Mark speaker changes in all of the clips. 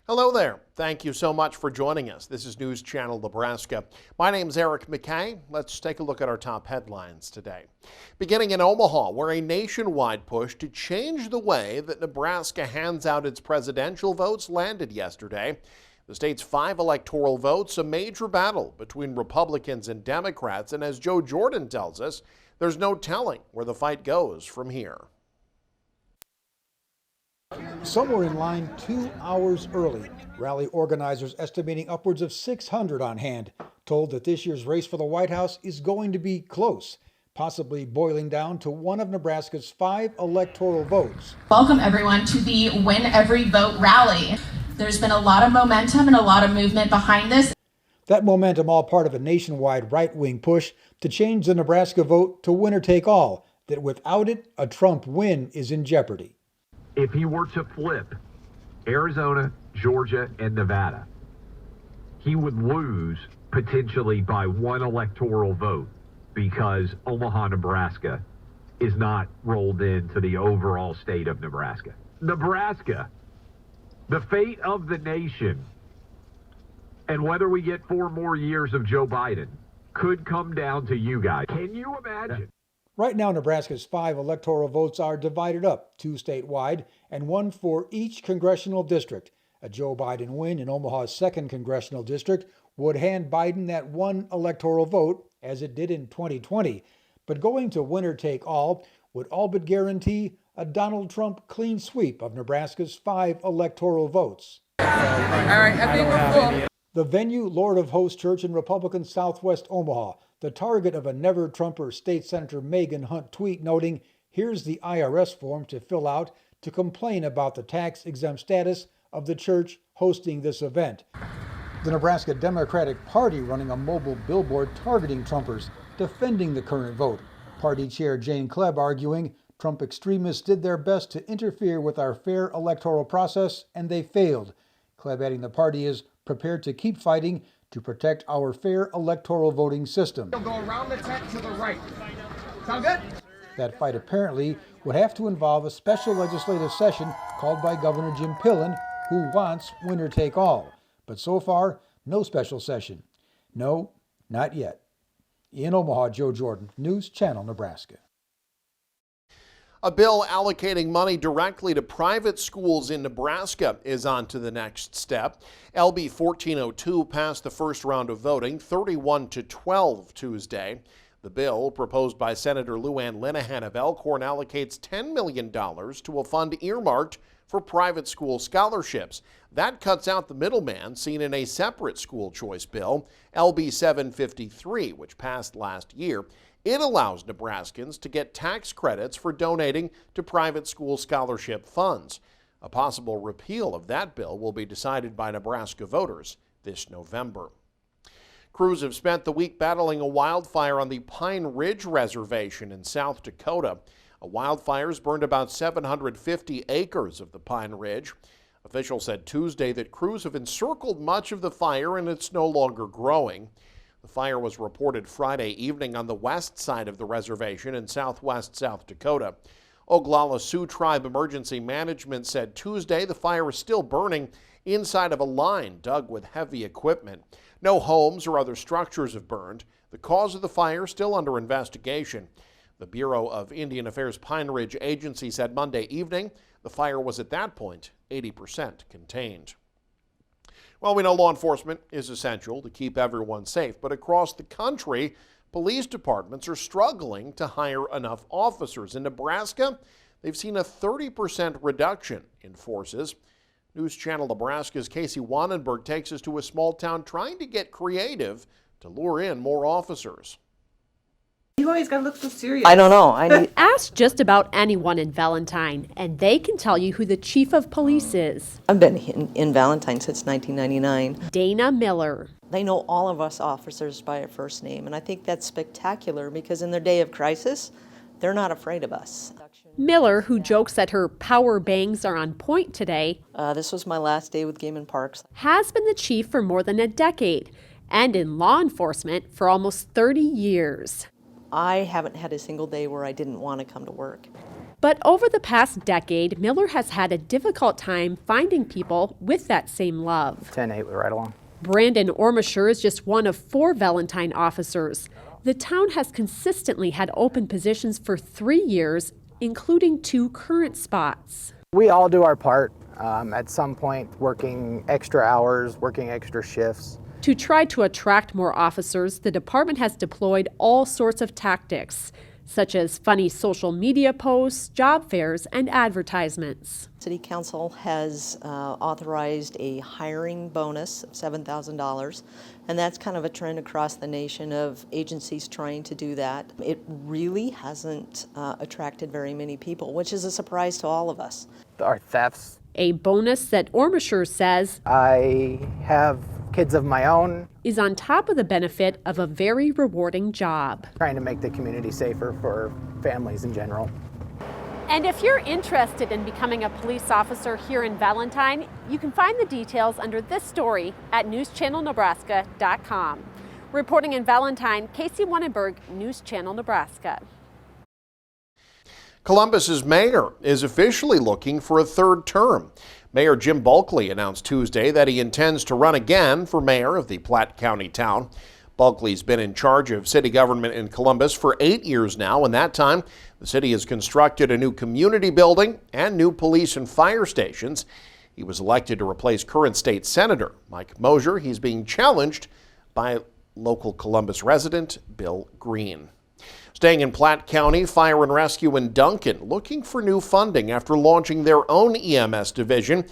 Speaker 1: Hello there. Thank you so much for joining us. This is News Channel Nebraska. My name is Eric McKay. Let's take a look at our top headlines today. Beginning in Omaha, where a nationwide push to change the way that Nebraska hands out its presidential votes landed yesterday. The state's 5 electoral votes, a major battle between Republicans and Democrats, and as Joe Jordan tells us, there's no telling where the fight goes from here.
Speaker 2: Some were in line 2 hours early. Rally organizers estimating upwards of 600 on hand, told that this year's race for the White House is going to be close, possibly boiling down to one of Nebraska's 5 electoral votes.
Speaker 3: Welcome everyone to the Win Every Vote rally. There's been a lot of momentum and a lot of movement behind this.
Speaker 2: That momentum all part of a nationwide right-wing push to change the Nebraska vote to winner take all, that without it, a Trump win is in jeopardy.
Speaker 4: If he were to flip Arizona, Georgia, and Nevada, he would lose potentially by 1 electoral vote because Omaha, Nebraska is not rolled into the overall state of Nebraska. Nebraska, the fate of the nation, and whether we get 4 more years of Joe Biden could come down to you guys. Can you imagine?
Speaker 2: Right now, Nebraska's 5 electoral votes are divided up, 2 statewide and 1 for each congressional district. A Joe Biden win in Omaha's 2nd congressional district would hand Biden that 1 electoral vote, as it did in 2020. But going to winner take all would all but guarantee a Donald Trump clean sweep of Nebraska's 5 electoral votes.
Speaker 5: All right, I think we're full.
Speaker 2: The venue, Lord of Hosts Church in Republican Southwest Omaha, the target of a never-Trumper State Senator Megan Hunt tweet noting, "Here's the IRS form to fill out to complain about the tax-exempt status of the church hosting this event." The Nebraska Democratic Party running a mobile billboard targeting Trumpers, defending the current vote. Party Chair Jane Klebb arguing, Trump extremists did their best to interfere with our fair electoral process, and they failed. Klebb adding the party is prepared to keep fighting to protect our fair electoral voting system.
Speaker 5: You'll go around the tent to the right. Sound good?
Speaker 2: That fight apparently would have to involve a special legislative session called by Governor Jim Pillen, who wants winner take all. But so far, no special session. No, not yet. In Omaha, Joe Jordan, News Channel, Nebraska.
Speaker 1: A bill allocating money directly to private schools in Nebraska is on to the next step. LB 1402 passed the first round of voting, 31-12 Tuesday. The bill, proposed by Senator Lou Ann Linehan of Elkhorn, allocates $10 million to a fund earmarked for private school scholarships. That cuts out the middleman seen in a separate school choice bill, LB 753, which passed last year. It allows Nebraskans to get tax credits for donating to private school scholarship funds. A possible repeal of that bill will be decided by Nebraska voters this November. Crews have spent the week battling a wildfire on the Pine Ridge Reservation in South Dakota. A wildfire has burned about 750 acres of the Pine Ridge. Officials said Tuesday that crews have encircled much of the fire and it's no longer growing. The fire was reported Friday evening on the west side of the reservation in southwest South Dakota. Oglala Sioux Tribe Emergency Management said Tuesday the fire is still burning inside of a line dug with heavy equipment. No homes or other structures have burned. The cause of the fire still under investigation. The Bureau of Indian Affairs Pine Ridge Agency said Monday evening the fire was at that point 80% contained. Well, we know law enforcement is essential to keep everyone safe, but across the country, police departments are struggling to hire enough officers. In Nebraska, they've seen a 30% reduction in forces. News Channel Nebraska's Casey Wannenberg takes us to a small town trying to get creative to lure in more officers.
Speaker 6: You always gotta look so serious.
Speaker 7: I don't know.
Speaker 8: Ask just about anyone in Valentine, and they can tell you who the chief of police is.
Speaker 7: I've been in Valentine since 1999.
Speaker 8: Dana Miller.
Speaker 7: They know all of us officers by our first name, and I think that's spectacular because in their day of crisis, they're not afraid of us.
Speaker 8: Miller, who jokes that her power bangs are on point today,
Speaker 7: This was my last day with Game & Parks.
Speaker 8: has been the chief for more than a decade and in law enforcement for almost 30 years.
Speaker 7: I haven't had a single day where I didn't want to come to work.
Speaker 8: But over the past decade, Miller has had a difficult time finding people with that same love.
Speaker 9: 10-8, we're right along.
Speaker 8: Brandon Ormisher is just one of 4 Valentine officers. The town has consistently had open positions for 3 years, including 2 current spots.
Speaker 9: We all do our part. At some point, working extra hours, working extra shifts.
Speaker 8: To try to attract more officers, the department has deployed all sorts of tactics, such as funny social media posts, job fairs, and advertisements.
Speaker 7: City Council has authorized a hiring bonus of $7,000, and that's kind of a trend across the nation of agencies trying to do that. It really hasn't attracted very many people, which is a surprise to all of us.
Speaker 9: Our thefts.
Speaker 8: A bonus that Ormisher says
Speaker 9: I have kids of my own.
Speaker 8: Is on top of the benefit of a very rewarding job.
Speaker 9: Trying to make the community safer for families in general.
Speaker 8: And if you're interested in becoming a police officer here in Valentine, you can find the details under this story at newschannelnebraska.com. Reporting in Valentine, Casey Wannenberg, News Channel Nebraska.
Speaker 1: Columbus's mayor is officially looking for a 3rd term. Mayor Jim Bulkley announced Tuesday that he intends to run again for mayor of the Platte County town. Bulkley's been in charge of city government in Columbus for 8 years now. In that time, the city has constructed a new community building and new police and fire stations. He was elected to replace current state senator Mike Mosier. He's being challenged by local Columbus resident Bill Green. Staying in Platte County, Fire and Rescue in Duncan looking for new funding after launching their own EMS division,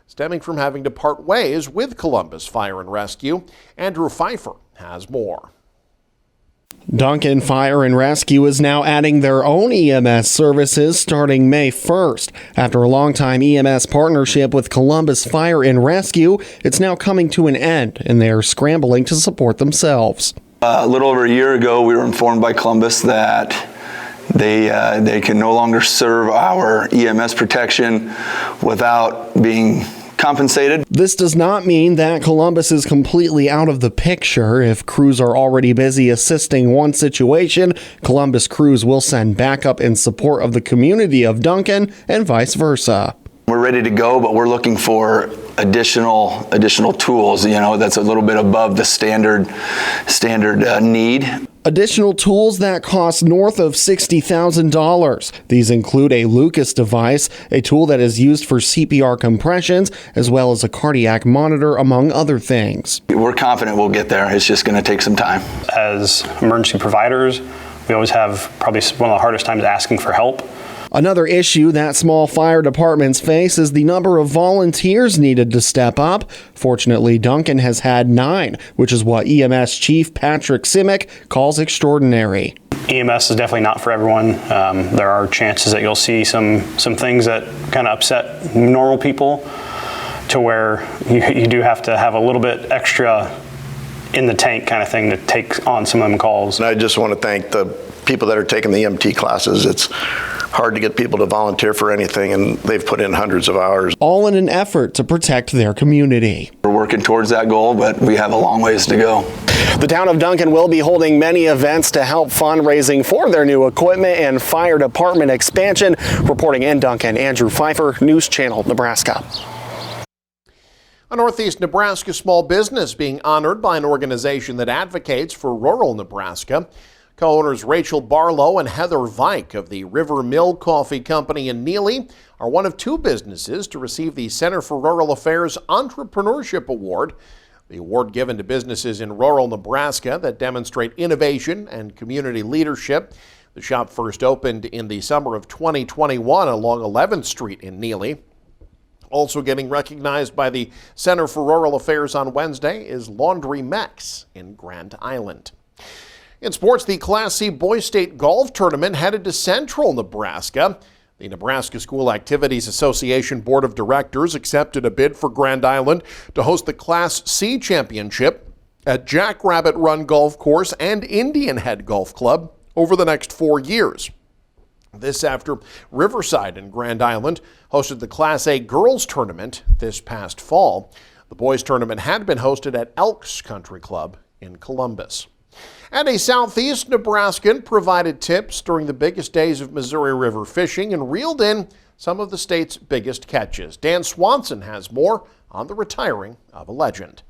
Speaker 1: stemming from having to part ways with Columbus Fire and Rescue. Andrew Pfeiffer has more.
Speaker 10: Duncan Fire and Rescue is now adding their own EMS services starting May 1st. After a long-time EMS partnership with Columbus Fire and Rescue, it's now coming to an end, and they are scrambling to support themselves.
Speaker 11: A little over a year ago, we were informed by Columbus that they can no longer serve our EMS protection without being compensated.
Speaker 10: This does not mean that Columbus is completely out of the picture. If crews are already busy assisting one situation, Columbus crews will send backup in support of the community of Duncan and vice versa.
Speaker 11: We're ready to go, but we're looking for additional tools. You know, that's a little bit above the standard need.
Speaker 10: Additional tools that cost north of $60,000. These include a Lucas device, a tool that is used for CPR compressions, as well as a cardiac monitor, among other things.
Speaker 11: We're confident we'll get there. It's just going to take some time.
Speaker 12: As emergency providers, we always have probably one of the hardest times asking for help.
Speaker 10: Another issue that small fire departments face is the number of volunteers needed to step up. Fortunately, Duncan has had 9, which is what EMS Chief Patrick Simic calls extraordinary.
Speaker 12: EMS is definitely not for everyone. There are chances that you'll see some things that kind of upset normal people to where you do have to have a little bit extra in the tank kind of thing to take on some of them calls.
Speaker 13: And I just want to thank the people that are taking the EMT classes. It's hard to get people to volunteer for anything, and they've put in hundreds of hours.
Speaker 10: All in an effort to protect their community.
Speaker 11: We're working towards that goal, but we have a long ways to go.
Speaker 10: The town of Duncan will be holding many events to help fundraising for their new equipment and fire department expansion. Reporting in Duncan, Andrew Pfeiffer, News Channel Nebraska.
Speaker 1: A Northeast Nebraska small business being honored by an organization that advocates for rural Nebraska. Co-owners Rachel Barlow and Heather Vike of the River Mill Coffee Company in Neely are one of 2 businesses to receive the Center for Rural Affairs Entrepreneurship Award. The award given to businesses in rural Nebraska that demonstrate innovation and community leadership. The shop first opened in the summer of 2021 along 11th Street in Neely. Also getting recognized by the Center for Rural Affairs on Wednesday is Laundry Mex in Grand Island. In sports, the Class C Boys State Golf Tournament headed to Central Nebraska. The Nebraska School Activities Association Board of Directors accepted a bid for Grand Island to host the Class C Championship at Jackrabbit Run Golf Course and Indian Head Golf Club over the next 4 years. This after Riverside and Grand Island hosted the Class A Girls Tournament this past fall. The boys tournament had been hosted at Elks Country Club in Columbus. And a southeast Nebraskan provided tips during the biggest days of Missouri River fishing and reeled in some of the state's biggest catches. Dan Swanson has more on the retiring of a legend.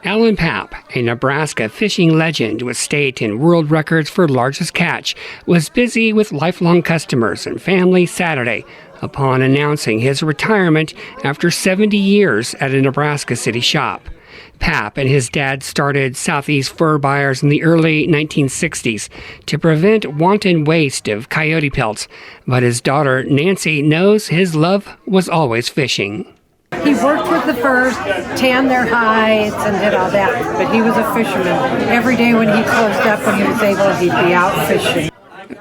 Speaker 14: Alan Papp, a Nebraska fishing legend with state and world records for largest catch, was busy with lifelong customers and family Saturday upon announcing his retirement after 70 years at a Nebraska city shop. Papp and his dad started Southeast Fur Buyers in the early 1960s to prevent wanton waste of coyote pelts, but his daughter Nancy knows his love was always fishing.
Speaker 15: He worked with the furs, tanned their hides, and did all that, but he was a fisherman. Every day when he closed up, when he was able, he'd be out fishing.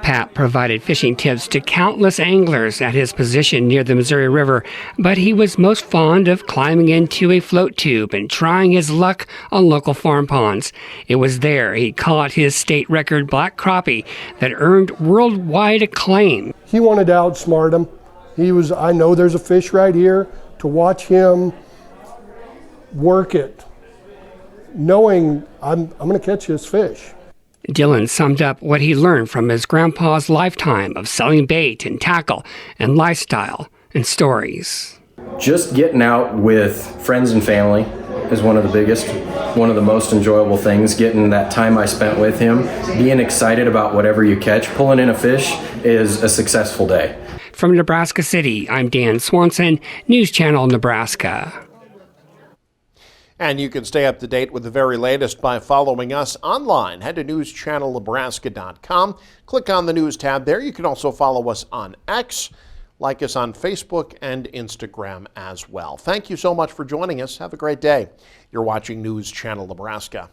Speaker 14: Papp provided fishing tips to countless anglers at his position near the Missouri River, but he was most fond of climbing into a float tube and trying his luck on local farm ponds. It was there he caught his state record black crappie that earned worldwide acclaim.
Speaker 16: He wanted to outsmart him. I know there's a fish right here. To watch him work it, knowing I'm going to catch this fish.
Speaker 14: Dylan summed up what he learned from his grandpa's lifetime of selling bait and tackle and lifestyle and stories.
Speaker 17: Just getting out with friends and family is one of the most enjoyable things. Getting that time I spent with him, being excited about whatever you catch, pulling in a fish is a successful day.
Speaker 14: From Nebraska City, I'm Dan Swanson, News Channel Nebraska.
Speaker 1: And you can stay up to date with the very latest by following us online. Head to newschannelnebraska.com. Click on the News tab there. You can also follow us on X, like us on Facebook and Instagram as well. Thank you so much for joining us. Have a great day. You're watching News Channel Nebraska.